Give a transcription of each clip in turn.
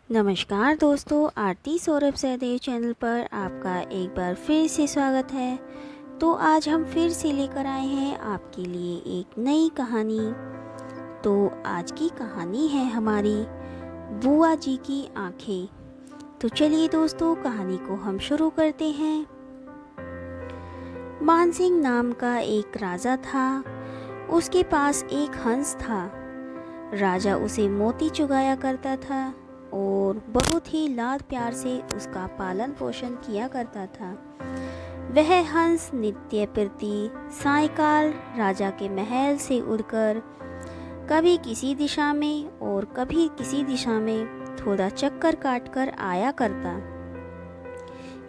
नमस्कार दोस्तों, आरती सौरभ सहदेव चैनल पर आपका एक बार फिर से स्वागत है। तो आज हम फिर से लेकर आए हैं आपके लिए एक नई कहानी। तो आज की कहानी है हमारी बुआ जी की आंखें। तो चलिए दोस्तों, कहानी को हम शुरू करते हैं। मानसिंह नाम का एक राजा था। उसके पास एक हंस था। राजा उसे मोती चुगाया करता था और बहुत ही लाड प्यार से उसका पालन पोषण किया करता था। वह हंस नित्य प्रति सायंकाल राजा के महल से उड़कर कभी किसी दिशा में और कभी किसी दिशा में थोड़ा चक्कर काटकर आया करता।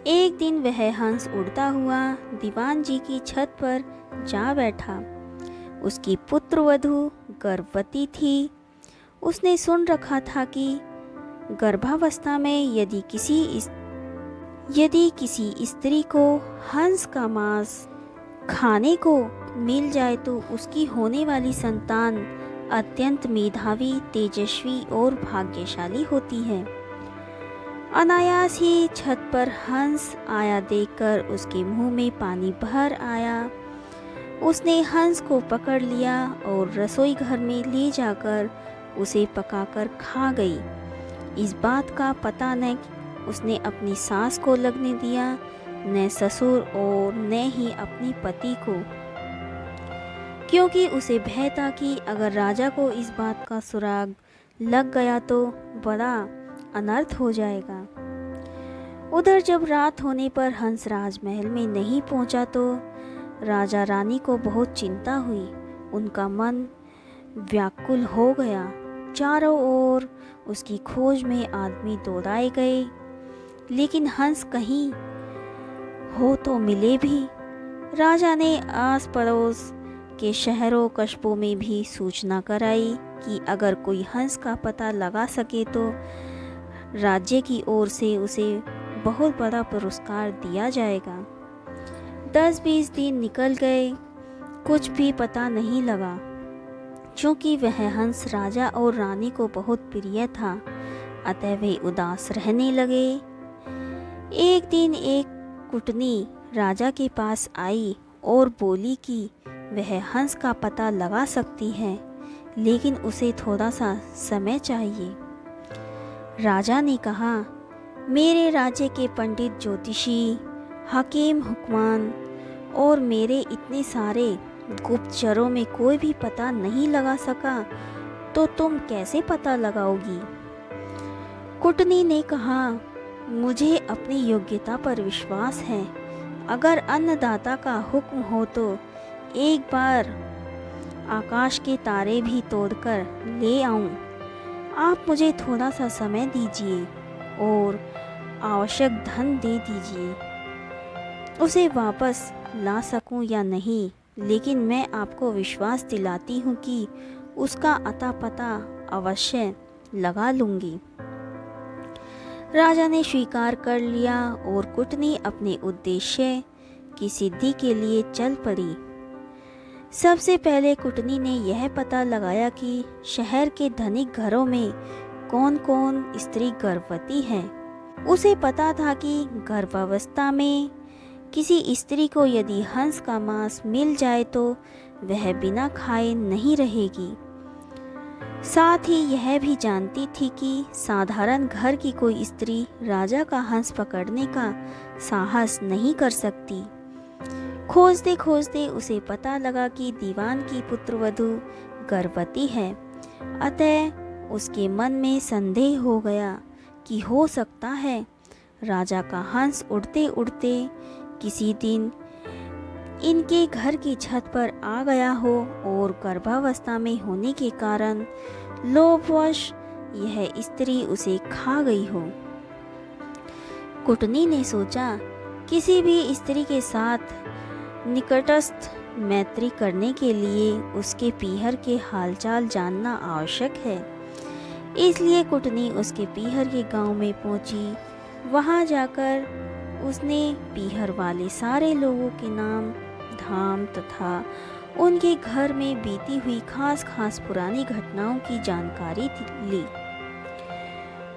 एक दिन वह हंस उड़ता हुआ दीवान जी की छत पर जा बैठा। उसकी पुत्रवधू गर्भवती थी। उसने सुन रखा था कि गर्भावस्था में यदि किसी स्त्री को हंस का मांस खाने को मिल जाए तो उसकी होने वाली संतान अत्यंत मेधावी, तेजस्वी और भाग्यशाली होती है। अनायास ही छत पर हंस आया देखकर उसके मुंह में पानी भर आया। उसने हंस को पकड़ लिया और रसोई घर में ले जाकर उसे पकाकर खा गई। इस बात का पता न उसने अपनी सास को लगने दिया, न ससुर और न ही अपने पति को, क्योंकि उसे भय था कि अगर राजा को इस बात का सुराग लग गया तो बड़ा अनर्थ हो जाएगा। उधर जब रात होने पर हंस राजमहल में नहीं पहुंचा तो राजा रानी को बहुत चिंता हुई। उनका मन व्याकुल हो गया। चारों ओर उसकी खोज में आदमी दौड़ाए गए, लेकिन हंस कहीं हो तो मिले भी। राजा ने आस पड़ोस के शहरों कस्बों में भी सूचना कराई कि अगर कोई हंस का पता लगा सके तो राज्य की ओर से उसे बहुत बड़ा पुरस्कार दिया जाएगा। 10-20 दिन निकल गए, कुछ भी पता नहीं लगा। चूँकि वह हंस राजा और रानी को बहुत प्रिय था, अतः वे उदास रहने लगे। एक दिन एक कुटनी राजा के पास आई और बोली कि वह हंस का पता लगा सकती है, लेकिन उसे थोड़ा सा समय चाहिए। राजा ने कहा, मेरे राज्य के पंडित, ज्योतिषी, हकीम, हुक्मान और मेरे इतने सारे गुप्तचरों में कोई भी पता नहीं लगा सका, तो तुम कैसे पता लगाओगी? कुटनी ने कहा, मुझे अपनी योग्यता पर विश्वास है। अगर अन्नदाता का हुक्म हो तो एक बार आकाश के तारे भी तोड़कर ले आऊं। आप मुझे थोड़ा सा समय दीजिए और आवश्यक धन दे दीजिए। उसे वापस ला सकूं या नहीं, लेकिन मैं आपको विश्वास दिलाती हूँ कि उसका अता पता अवश्य लगा लूँगी। राजा ने स्वीकार कर लिया और कुटनी अपने उद्देश्य की सिद्धि के लिए चल पड़ी। सबसे पहले कुटनी ने यह पता लगाया कि शहर के धनिक घरों में कौन कौन स्त्री गर्भवती है। उसे पता था कि गर्भावस्था में किसी स्त्री को यदि हंस का मांस मिल जाए तो वह बिना खाए नहीं रहेगी। साथ ही यह भी जानती थी कि साधारण घर की कोई स्त्री राजा का हंस पकड़ने का साहस नहीं कर सकती। खोजते खोजते उसे पता लगा कि दीवान की पुत्रवधू गर्भवती है। अतः उसके मन में संदेह हो गया कि हो सकता है राजा का हंस उड़ते उड़ते किसी दिन इनके घर की छत पर आ गया हो और गर्भावस्था में होने के कारण लोभवश यह स्त्री उसे खा गई हो। कुटनी ने सोचा, किसी भी स्त्री के साथ निकटस्थ मैत्री करने के लिए उसके पीहर के हालचाल जानना आवश्यक है। इसलिए कुटनी उसके पीहर के गांव में पहुंची। वहां जाकर उसने पीहर वाले सारे लोगों के नाम धाम तथा उनके घर में बीती हुई खास पुरानी घटनाओं की जानकारी ली।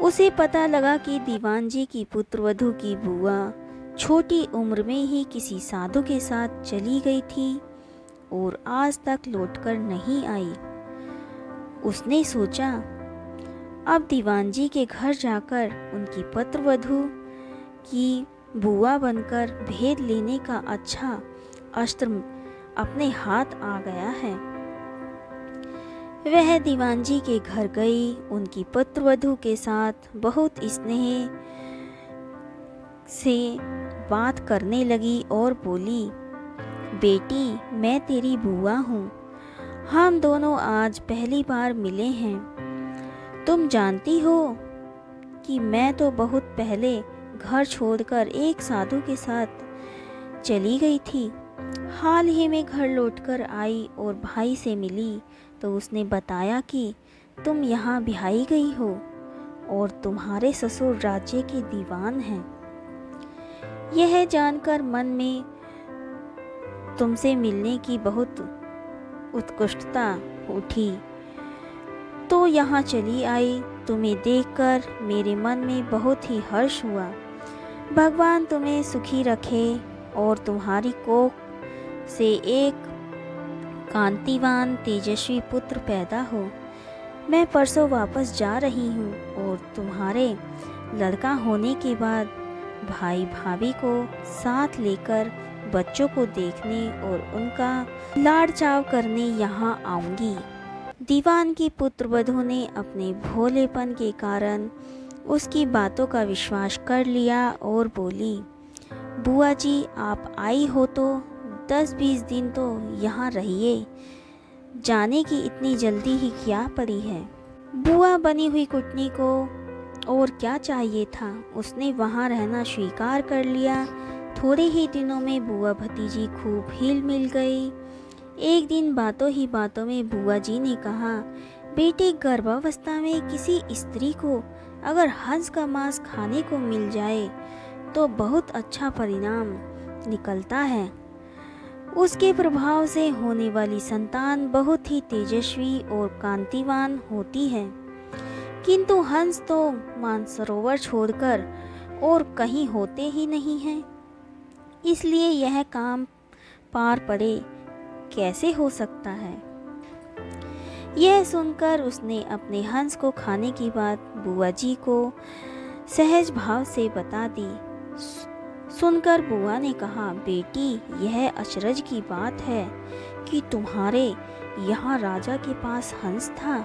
उसे पता लगा कि दीवान जी की पुत्रवधू की बुआ छोटी उम्र में ही किसी साधु के साथ चली गई थी और आज तक लौटकर नहीं आई। उसने सोचा, अब दीवान जी के घर जाकर उनकी पुत्रवधू की बुआ बनकर भेद लेने का अच्छा अस्त्र अपने हाथ आ गया है। वह दीवान जी के घर गई, उनकी पुत्रवधू के साथ बहुत स्नेह से बात करने लगी और बोली, बेटी मैं तेरी बुआ हूँ, हम दोनों आज पहली बार मिले हैं। तुम जानती हो कि मैं तो बहुत पहले घर छोड़कर एक साधु के साथ चली गई थी। हाल ही में घर लौटकर आई और भाई से मिली तो उसने बताया कि तुम यहाँ ब्याही गई हो और तुम्हारे ससुर राज्य के दीवान हैं। यह जानकर मन में तुमसे मिलने की बहुत उत्कंठा उठी तो यहाँ चली आई। तुम्हें देखकर मेरे मन में बहुत ही हर्ष हुआ। भगवान तुम्हें सुखी रखे और तुम्हारी कोख से एक कांतिवान तेजस्वी पुत्र पैदा हो। मैं परसों वापस जा रही हूँ और तुम्हारे लड़का होने के बाद भाई भाभी को साथ लेकर बच्चों को देखने और उनका लाड़ चाव करने यहाँ आऊँगी। दीवान की पुत्रवधू ने अपने भोलेपन के कारण उसकी बातों का विश्वास कर लिया और बोली, बुआ जी आप आई हो तो 10-20 दिन तो यहाँ रहिए, जाने की इतनी जल्दी ही क्या पड़ी है। बुआ बनी हुई कुटनी को और क्या चाहिए था, उसने वहाँ रहना स्वीकार कर लिया। थोड़े ही दिनों में बुआ भतीजी खूब हिल मिल गई। एक दिन बातों ही बातों में बुआ जी ने कहा, बेटे गर्भावस्था में किसी स्त्री को अगर हंस का मांस खाने को मिल जाए तो बहुत अच्छा परिणाम निकलता है। उसके प्रभाव से होने वाली संतान बहुत ही तेजस्वी और कांतिवान होती है। किंतु हंस तो मानसरोवर छोड़कर और कहीं होते ही नहीं हैं, इसलिए यह काम पार पड़े कैसे हो सकता है। यह सुनकर उसने अपने हंस को खाने की बात बुआ जी को सहज भाव से बता दी। सुनकर बुआ ने कहा, बेटी यह अचरज की बात है कि तुम्हारे यहाँ राजा के पास हंस था।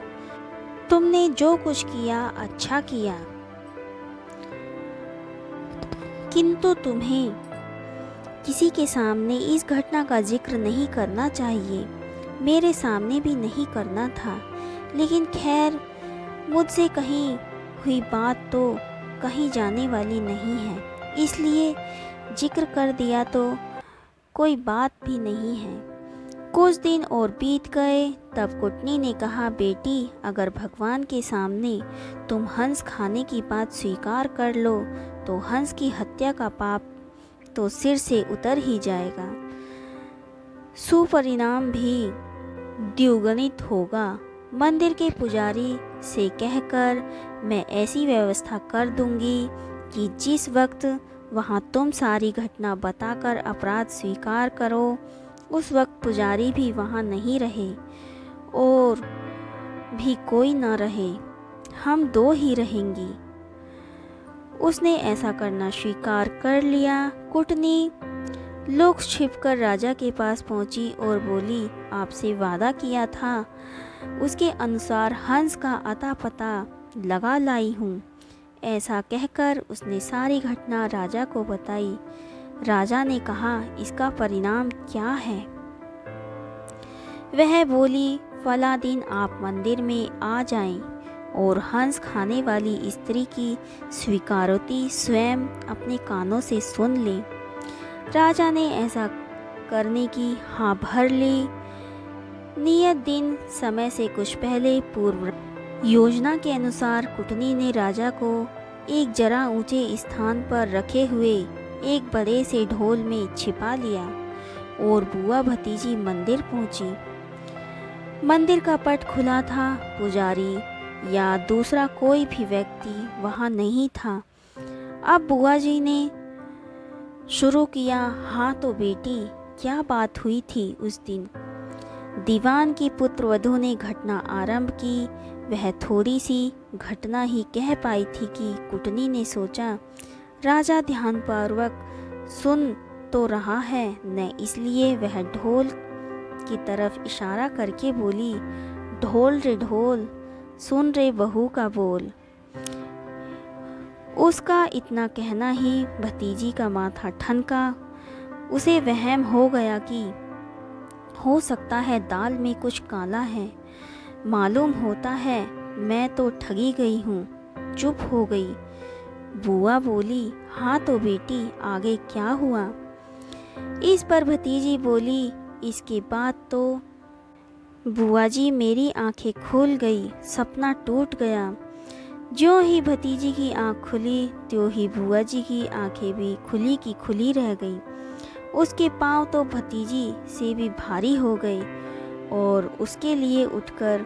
तुमने जो कुछ किया अच्छा किया, किंतु तुम्हें किसी के सामने इस घटना का जिक्र नहीं करना चाहिए। मेरे सामने भी नहीं करना था, लेकिन खैर मुझसे कहीं हुई बात तो कहीं जाने वाली नहीं है, इसलिए जिक्र कर दिया तो कोई बात भी नहीं है। कुछ दिन और बीत गए, तब कुटनी ने कहा, बेटी अगर भगवान के सामने तुम हंस खाने की बात स्वीकार कर लो तो हंस की हत्या का पाप तो सिर से उतर ही जाएगा, सुपरिणाम भी द्विगुणित होगा। मंदिर के पुजारी से कहकर मैं ऐसी व्यवस्था कर दूंगी कि जिस वक्त वहाँ तुम सारी घटना बताकर अपराध स्वीकार करो, उस वक्त पुजारी भी वहाँ नहीं रहे और भी कोई न रहे, हम दो ही रहेंगी। उसने ऐसा करना स्वीकार कर लिया। कुटनी लुक छिपकर राजा के पास पहुंची और बोली, आपसे वादा किया था उसके अनुसार हंस का अता पता लगा लाई हूँ। ऐसा कहकर उसने सारी घटना राजा को बताई। राजा ने कहा, इसका परिणाम क्या है? वह बोली, फला दिन आप मंदिर में आ जाएं और हंस खाने वाली स्त्री की स्वीकारोक्ति स्वयं अपने कानों से सुन लें। राजा ने ऐसा करने की हाँ भर ली। नियत दिन समय से कुछ पहले पूर्व योजना के अनुसार कुटनी ने राजा को एक जरा ऊंचे स्थान पर रखे हुए एक बड़े से ढोल में छिपा लिया और बुआ भतीजी मंदिर पहुंची। मंदिर का पट खुला था। पुजारी या दूसरा कोई भी व्यक्ति वहाँ नहीं था। अब बुआ जी ने शुरू किया, हाँ तो बेटी, क्या बात हुई थी उस दिन? दीवान की पुत्रवधू ने घटना आरंभ की। वह थोड़ी सी घटना ही कह पाई थी कि कुटनी ने सोचा, राजा ध्यानपूर्वक सुन तो रहा है न, इसलिए वह ढोल की तरफ इशारा करके बोली, ढोल रे ढोल, सुन रे बहू का बोल। उसका इतना कहना ही भतीजी का माथा ठनका। उसे वहम हो गया कि हो सकता है दाल में कुछ काला है। मालूम होता है मैं तो ठगी गई हूँ। चुप हो गई। बुआ बोली, हाँ तो बेटी, आगे क्या हुआ? इस पर भतीजी बोली, इसके बाद तो बुआ जी मेरी आंखें खुल गई, सपना टूट गया। ज्यों ही भतीजी की आंख खुली त्यों ही बुआ जी की आंखें भी खुली की खुली रह गई। उसके पांव तो भतीजी से भी भारी हो गए और उसके लिए उठकर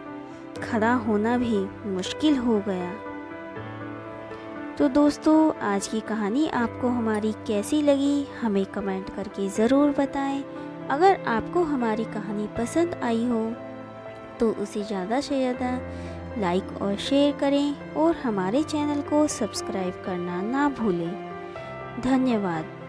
खड़ा होना भी मुश्किल हो गया। तो दोस्तों, आज की कहानी आपको हमारी कैसी लगी हमें कमेंट करके ज़रूर बताएं। अगर आपको हमारी कहानी पसंद आई हो तो उसे ज़्यादा से ज़्यादा लाइक और शेयर करें और हमारे चैनल को सब्सक्राइब करना ना भूलें। धन्यवाद।